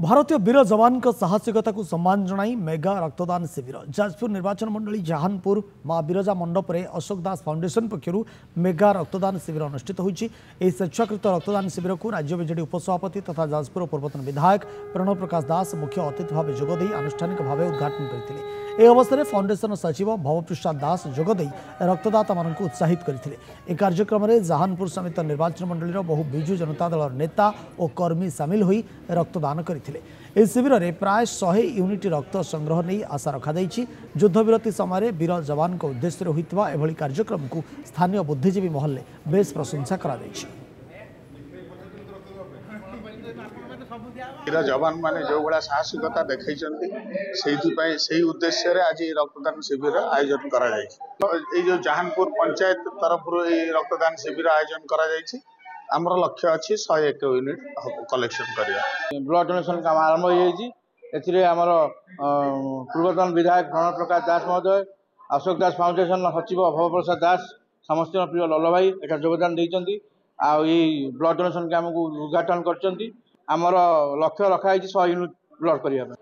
भारतीय वीर जवान साहसिकता को सम्मान जनाई मेगा रक्तदान शिविर जाजपुर निर्वाचन मंडली जहानपुर माँ बिरजा मंडप में अशोक दास फाउंडेशन पक्षर मेगा रक्तदान शिविर अनुष्ठित होती। स्वेच्छाकृत रक्तदान शिविर को राज्य बीजेडी उपसभापति तथा जाजपुर पूर्वतन विधायक प्रणव प्रकाश दास मुख्य अतिथि भाव जोगदे आनुष्ठानिक भाव उद्घाटन करते। अवसर में फाउंडेशन सचिव भवप्रसाद दास जोगदे रक्तदाता मान उत्साहित करते। यह कार्यक्रम में जहानपुर समेत निर्वाचन मंडली बहु विजु जनता दल नेता और कर्मी सामिल होई रक्तदान करते। इस शिविर में प्राय 100 यूनिट रक्त संग्रह नहीं आशा रखी। युद्धविरति समय वीर जवान को उद्देश्य होता एभली कार्यक्रम को स्थानीय बुद्धिजीवी महल में बेस प्रशंसा करा। वीर जवान माने जो भाया साहसिकता देखते से उद्देश्य आज रक्तदान शिविर आयोजन कर जहानपुर पंचायत तरफ रक्तदान शिविर आयोजन कर आमर लक्ष्य अच्छी 101 यूनिट कलेक्शन करिया। ब्लड डोनेशन काम आरंभ होमर पूर्वतन विधायक प्रणव प्रकाश दास महोदय अशोक दास फाउंडेशन सचिव भवप्रसाद दास समस्त प्रिय लल भाई एक योगदान देती ब्लड डोनेशन कैम्प को उद्घाटन कर लक्ष्य रखाई 100 यूनिट ब्लड करने।